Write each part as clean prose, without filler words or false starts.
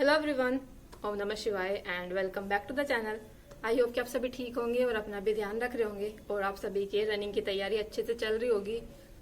Hello everyone, ओम नमः शिवाय and welcome back to the channel. I hope कि आप सभी ठीक होंगे और अपना भी ध्यान रख रहे होंगे और आप सभी के रनिंग की तैयारी अच्छे से चल रही होगी।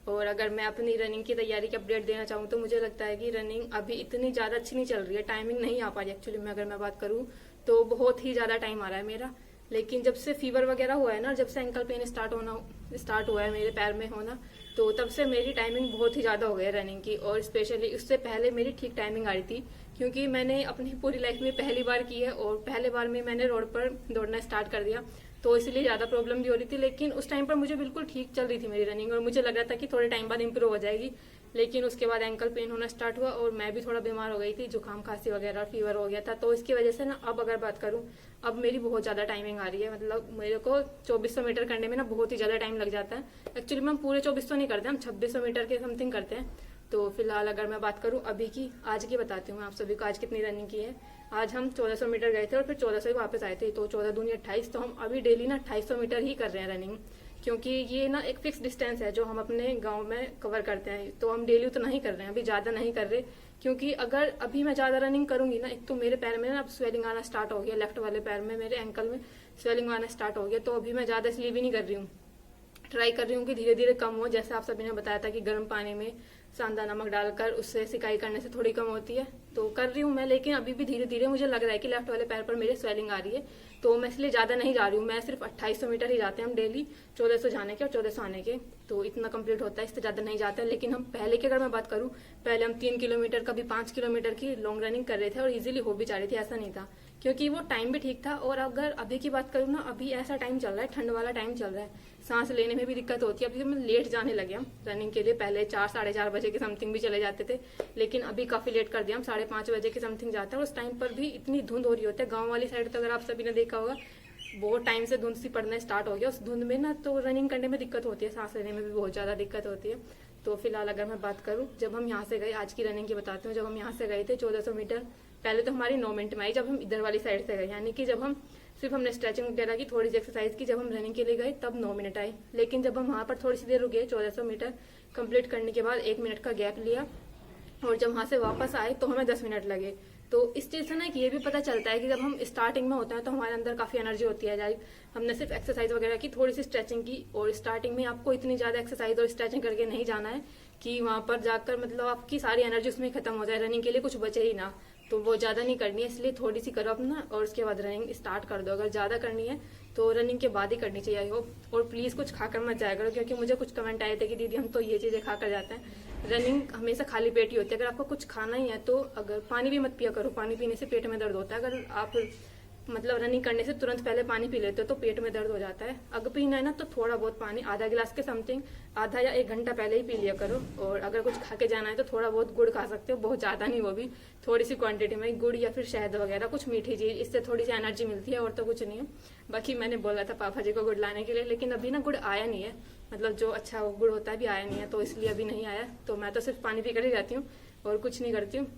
और अगर मैं अपनी रनिंग की तैयारी की अपडेट देना चाहूँ तो मुझे लगता है कि रनिंग अभी इतनी ज़्यादा अच्छी नहीं चल रही है, टाइमिंग नहीं आ पा रही। एक्चुअली में अगर मैं बात करूँ तो बहुत ही ज़्यादा टाइम आ रहा है मेरा, लेकिन जब से फीवर वगैरह हुआ है ना, जब से एंकल पेन स्टार्ट हुआ है मेरे पैर में होना, तो तब से मेरी टाइमिंग बहुत ही ज़्यादा हो गई है रनिंग की। और स्पेशली उससे पहले मेरी ठीक टाइमिंग आ रही थी, क्योंकि मैंने अपनी पूरी लाइफ में पहली बार की है और पहले बार में मैंने रोड पर दौड़ना स्टार्ट कर दिया, तो इसलिए ज़्यादा प्रॉब्लम भी हो रही थी। लेकिन उस टाइम पर मुझे बिल्कुल ठीक चल रही थी मेरी रनिंग और मुझे लग रहा था कि थोड़े टाइम बाद इंप्रूव हो जाएगी। लेकिन उसके बाद एंकल पेन होना स्टार्ट हुआ और मैं भी थोड़ा बीमार हो गई थी, जुकाम खांसी वगैरह फीवर हो गया था, तो इसकी वजह से ना अब अगर बात करूं, अब मेरी बहुत ज़्यादा टाइमिंग आ रही है। मतलब मेरे को 2400 मीटर करने में ना बहुत ही ज़्यादा टाइम लग जाता है। एक्चुअली में हम पूरे 2400 नहीं करते, हम 2600 मीटर के समथिंग करते हैं। तो फिलहाल अगर मैं बात करूं अभी की, आज की बताती हूँ मैं आप सभी को आज कितनी रनिंग की है। आज हम 1400 मीटर गए थे और फिर 1400 ही वापस आए थे, तो 14 दूनी 28, तो हम अभी डेली ना 2800 मीटर ही कर रहे हैं रनिंग, क्योंकि ये ना एक फिक्स डिस्टेंस है जो हम अपने गांव में कवर करते हैं। तो हम डेली उतना ही कर रहे हैं, अभी ज़्यादा नहीं कर रहे, क्योंकि अगर अभी मैं ज़्यादा रनिंग करूंगी ना, एक तो मेरे पैर में ना अब स्वेलिंग आना स्टार्ट हो गया, लेफ्ट वाले पैर में मेरे एंकल में स्वेलिंग आना स्टार्ट हो गया। तो अभी मैं ज़्यादा इसलिए भी नहीं कर रही हूँ, ट्राई कर रही हूँ कि धीरे धीरे कम हो। जैसे आप सभी ने बताया था कि गर्म पानी में सांदा नमक डालकर उससे सिकाई करने से थोड़ी कम होती है, तो कर रही हूँ मैं। लेकिन अभी भी धीरे धीरे मुझे लग रहा है कि लेफ्ट वाले पैर पर मेरे स्वेलिंग आ रही है, तो मैं इसलिए ज़्यादा नहीं जा रही हूँ। मैं सिर्फ 2800 मीटर ही जाते हैं हम डेली, 1400 जाने के और 1400 आने के, तो इतना कंप्लीट होता है, इससे ज़्यादा नहीं जाता है। लेकिन हम पहले की अगर मैं बात करूँ, पहले हम 3 किलोमीटर कभी 5 किलोमीटर की लॉन्ग रनिंग कर रहे थे और इजीली हो भी जा रही थी, ऐसा नहीं था, क्योंकि वो टाइम भी ठीक था। और अगर अभी की बात करूँ ना, अभी ऐसा टाइम चल रहा है, ठंड वाला टाइम चल रहा है, सांस लेने में भी दिक्कत होती है। अभी हम लेट जाने लगे हम रनिंग के लिए, पहले 4 साढ़े 4 बजे के समथिंग भी चले जाते थे, लेकिन अभी काफी लेट कर दिया, हम 5:30 बजे के समथिंग जाते हैं। और उस टाइम पर भी इतनी धुंध हो रही होती है गाँव वाली साइड, तो अगर आप सभी ने देखा होगा बहुत टाइम से धुंध सी पड़ना स्टार्ट हो गया। उस धुंध में ना तो रनिंग करने में दिक्कत होती है, सांस लेने में भी बहुत ज्यादा दिक्कत होती है। तो फिलहाल अगर मैं बात करूं, जब हम यहाँ से गए, आज की रनिंग की बताती हूँ। जब हम यहाँ से गए थे 1400 मीटर, पहले तो हमारी 9 मिनट में आई जब हम इधर वाली साइड से गए, यानी कि जब हम सिर्फ हमने स्ट्रेचिंग वगैरह की, थोड़ी सी एक्सरसाइज की, जब हम रनिंग के लिए गए तब 9 मिनट आई। लेकिन जब हम वहाँ पर थोड़ी सी देर रुके, 1400 मीटर कंप्लीट करने के बाद 1 मिनट का गैप लिया और जब वहां से वापस आए तो हमें 10 मिनट लगे। तो इस चीज से ना ये भी पता चलता है कि जब हम स्टार्टिंग में होते हैं तो हमारे अंदर काफी एनर्जी होती है। लाइक हमने सिर्फ एक्सरसाइज वगैरह की, थोड़ी सी स्ट्रेचिंग की, और स्टार्टिंग में आपको इतनी ज्यादा एक्सरसाइज और स्ट्रेचिंग करके नहीं जाना है कि वहां पर जाकर मतलब आपकी सारी एनर्जी उसमें खत्म हो जाए, रनिंग के लिए कुछ बचे ही ना। तो वो ज्यादा नहीं करनी है, इसलिए थोड़ी सी करो अपना और उसके बाद रनिंग स्टार्ट कर दो। अगर ज्यादा करनी है तो रनिंग के बाद ही करनी चाहिए हो। और प्लीज कुछ खाकर मत जाया करो, क्योंकि मुझे कुछ कमेंट आए थे कि दीदी हम तो ये चीजें खाकर जाते हैं। रनिंग हमेशा खाली पेट ही होती है। अगर आपको कुछ खाना ही है तो अगर पानी भी मत पिया करो, पानी पीने से पेट में दर्द होता है। अगर आप मतलब रनिंग करने से तुरंत पहले पानी पी लेते हो तो पेट में दर्द हो जाता है। अगर पीना है ना तो थोड़ा बहुत पानी, आधा गिलास के समथिंग, आधा या 1 घंटा पहले ही पी लिया करो। और अगर कुछ खा के जाना है तो थोड़ा बहुत गुड़ खा सकते हो, बहुत ज्यादा नहीं, वो भी थोड़ी सी क्वांटिटी में, गुड़ या फिर शहद वगैरह कुछ मीठी चीज, इससे थोड़ी सी एनर्जी मिलती है, और तो कुछ नहीं है। बाकी मैंने बोला था पापा जी को गुड़ लाने के लिए, लेकिन अभी ना गुड़ आया नहीं है, मतलब जो अच्छा गुड़ होता है भी आया नहीं है, तो इसलिए अभी नहीं आया। तो मैं तो सिर्फ पानी पी कर ही जाती हूँ और कुछ नहीं करती हूँ।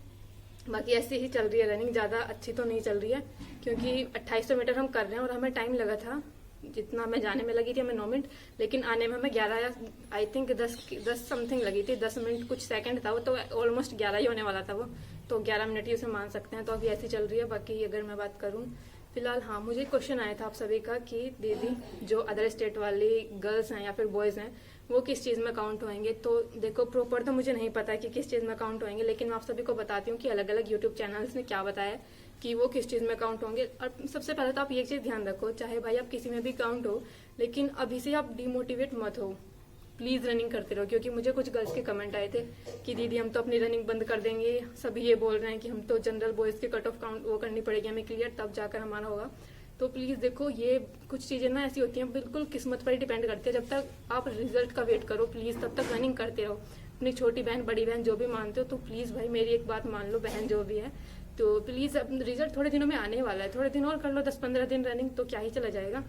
बाकी ऐसे ही चल रही है रनिंग, ज्यादा अच्छी तो नहीं चल रही है, क्योंकि 2800 मीटर हम कर रहे हैं और हमें टाइम लगा था, जितना मैं जाने में लगी थी हमें 9 मिनट, लेकिन आने में हमें 11 या आई थिंक 10 समथिंग लगी थी, 10 मिनट कुछ सेकंड था वो, तो ऑलमोस्ट 11 ही होने वाला था वो, तो 11 मिनट ही उसे मान सकते हैं। तो अभी ऐसी चल रही है। बाकी अगर मैं बात करूँ फिलहाल, हाँ, मुझे क्वेश्चन आया था आप सभी का कि दीदी जो अदर स्टेट वाली गर्ल्स हैं या फिर बॉयज हैं वो किस चीज में काउंट होंगे। तो देखो, प्रॉपर तो मुझे नहीं पता कि किस चीज में काउंट होंगे, लेकिन मैं आप सभी को बताती हूँ कि अलग अलग यूट्यूब चैनल्स ने क्या बताया कि वो किस चीज में काउंट होंगे। और सबसे पहले तो आप ये चीज ध्यान रखो, चाहे भाई आप किसी में भी काउंट हो, लेकिन अभी से आप डिमोटिवेट मत हो, प्लीज रनिंग करते रहो। क्योंकि मुझे कुछ गर्ल्स के कमेंट आए थे कि दीदी हम तो अपनी रनिंग बंद कर देंगे, सभी ये बोल रहे हैं कि हम तो जनरल बॉयज के कट ऑफ काउंट वो करनी पड़ेगी हमें क्लियर, तब जाकर हमारा होगा। तो प्लीज देखो, ये कुछ चीजें ना ऐसी होती हैं, बिल्कुल किस्मत पर ही डिपेंड करती है। जब तक आप रिजल्ट का वेट करो प्लीज, तब तक रनिंग करते रहो। अपनी छोटी बहन बड़ी बहन जो भी मानते हो, तो प्लीज भाई मेरी एक बात मान लो, बहन जो भी है, तो प्लीज रिजल्ट थोड़े दिनों में आने वाला है, थोड़े दिन और कर लो, 10-15 दिन रनिंग, तो क्या ही चला जाएगा।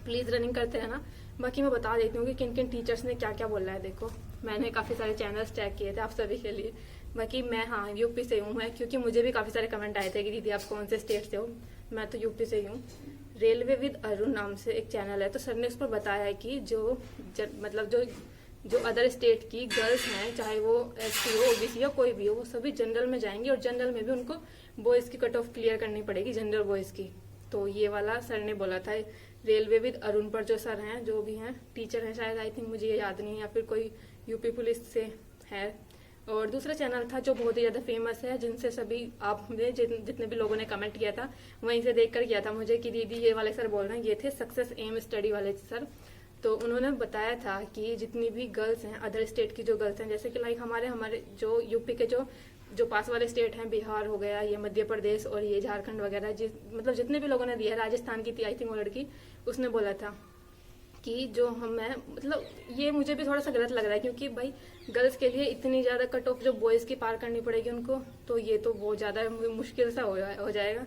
प्लीज रनिंग करते रहना। बाकी मैं बता देती हूँ कि किन किन टीचर्स ने क्या क्या बोला है। देखो, मैंने काफी सारे चैनल्स चेक किए थे आप सभी के लिए। बाकी मैं, हाँ, यूपी से हूँ मैं, क्योंकि मुझे भी काफी सारे कमेंट आए थे कि दीदी आप कौन से स्टेट से हो। मैं तो यूपी से ही हूँ। रेलवे विद अरुण नाम से एक चैनल है, तो सर ने उस पर बताया है कि मतलब जो अदर स्टेट की गर्ल्स हैं, चाहे वो एससी हो, ओबीसी हो, कोई भी हो, वो सभी जनरल में जाएंगी और जनरल में भी उनको बॉयज की कट ऑफ क्लियर करनी पड़ेगी, जनरल बॉयज की। तो ये वाला सर ने बोला था। रेलवे विद अरुण पर जो सर हैं, जो भी हैं, टीचर हैं शायद, आई थिंक, मुझे ये याद नहीं है, या फिर कोई यूपी पुलिस से है। और दूसरा चैनल था जो बहुत ही ज्यादा फेमस है, जिनसे सभी आपने जितने भी लोगों ने कमेंट किया था, वहीं से देखकर किया था मुझे कि दीदी ये वाले सर बोल रहे हैं, ये थे सक्सेस एम स्टडी वाले सर। तो उन्होंने बताया था कि जितनी भी गर्ल्स हैं, अदर स्टेट की जो गर्ल्स हैं, जैसे कि लाइक हमारे जो यूपी के जो पास वाले स्टेट हैं, बिहार हो गया, ये मध्य प्रदेश और ये झारखंड वगैरह, मतलब जितने भी लोगों ने दिया है, राजस्थान की थी आई थिंक वो लड़की, उसने बोला था कि जो हमें, मतलब ये मुझे भी थोड़ा सा गलत लग रहा है, क्योंकि भाई गर्ल्स के लिए इतनी ज्यादा कट ऑफ जो बॉयज की पार करनी पड़ेगी उनको, तो ये तो बहुत ज्यादा मुश्किल सा हो जाएगा।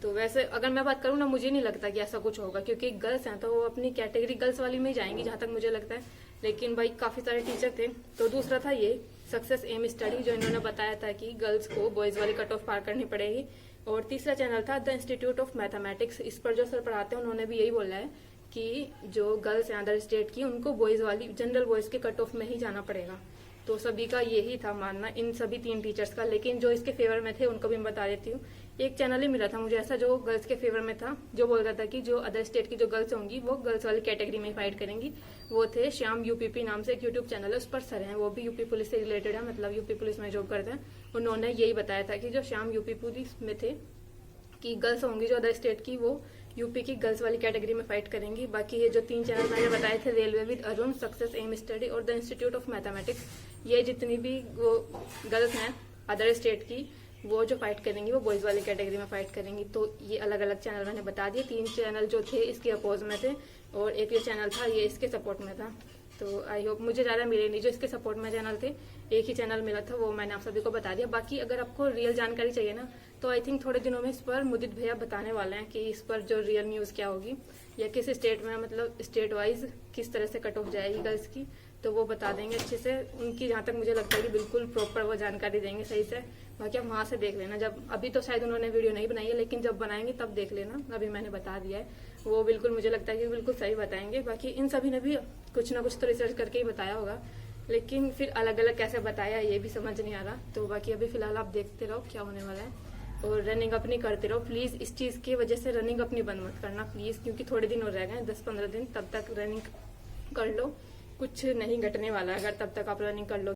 तो वैसे अगर मैं बात करूँ ना, मुझे नहीं लगता कि ऐसा कुछ होगा, क्योंकि गर्ल्स हैं तो वो अपनी कैटेगरी गर्ल्स वाली में ही जाएंगी जहां तक मुझे लगता है। लेकिन भाई काफी सारे टीचर थे। तो दूसरा था ये सक्सेस एम स्टडी, जो इन्होंने बताया था कि गर्ल्स को बॉयज वाली कट ऑफ पार करनी पड़ेगी। और तीसरा चैनल था द इंस्टीट्यूट ऑफ मैथमेटिक्स। इस पर जो सर पढ़ाते हैं उन्होंने भी यही बोला है कि जो गर्ल्स हैं अदर स्टेट की, उनको बॉयज वाली जनरल बॉयज के कट ऑफ में ही जाना पड़ेगा। तो सभी का यही था मानना, इन सभी 3 टीचर्स का। लेकिन जो इसके फेवर में थे उनको भी मैं बता देती हूँ। एक चैनल ही मिला था मुझे ऐसा जो गर्ल्स के फेवर में था, जो बोल रहा था कि जो अदर स्टेट की जो गर्ल्स होंगी वो गर्ल्स वाली कैटेगरी में फाइट करेंगी। वो थे श्याम यूपीपी नाम से एक यूट्यूब चैनल है, उस पर सर हैं, वो भी यूपी पुलिस से रिलेटेड है, मतलब यूपी पुलिस में जॉब करते हैं। उन्होंने यही बताया था कि जो श्याम यूपी पुलिस में थे कि गर्ल्स होंगी जो अदर स्टेट की, वो यूपी की गर्ल्स वाली कैटेगरी में फाइट करेंगी। बाकी ये जो 3 चैनल मैंने बताए थे, railway with Arun, success M study और द इंस्टीट्यूट ऑफ मैथमेटिक्स, ये जितनी भी वो गर्ल्स हैं अदर स्टेट की, वो जो फाइट करेंगी वो बॉयज वाली कैटेगरी में फाइट करेंगी। तो ये अलग अलग चैनल मैंने बता दिए। 3 चैनल जो थे इसके अपोज में थे, और एक ये चैनल था ये इसके सपोर्ट में था। तो आई होप मुझे ज्यादा मिले नहीं, जो इसके सपोर्ट में चैनल थे, एक ही चैनल मिला था, वो मैंने आप सभी को बता दिया। बाकी अगर आपको रियल जानकारी चाहिए ना, तो आई थिंक थोड़े दिनों में इस पर मुदित भैया बताने वाले हैं कि इस पर जो रियल न्यूज क्या होगी, या किस स्टेट में, मतलब स्टेट वाइज किस तरह से कट ऑफ जाएगी गर्ल्स की, तो वो बता देंगे अच्छे से। उनकी जहां तक मुझे लगता है कि बिल्कुल प्रॉपर वो जानकारी देंगे सही से। बाकी आप वहां से देख लेना, जब अभी तो शायद उन्होंने वीडियो नहीं बनाई है, लेकिन जब बनाएंगे तब देख लेना। अभी मैंने बता दिया है, वो बिल्कुल मुझे लगता है कि बिल्कुल सही बताएंगे। बाकी इन सभी ने भी कुछ ना कुछ तो रिसर्च करके ही बताया होगा, लेकिन फिर अलग अलग कैसे बताया ये भी समझ नहीं आ रहा। तो बाकी अभी फिलहाल आप देखते रहो क्या होने वाला है, और रनिंग अपनी करते रहो प्लीज। इस चीज की वजह से रनिंग अपनी बंद मत करना प्लीज, क्योंकि थोड़े दिन हो रह गए, 10-15 दिन, तब तक रनिंग कर लो। कुछ नहीं घटने वाला है अगर तब तक आप रनिंग कर लो।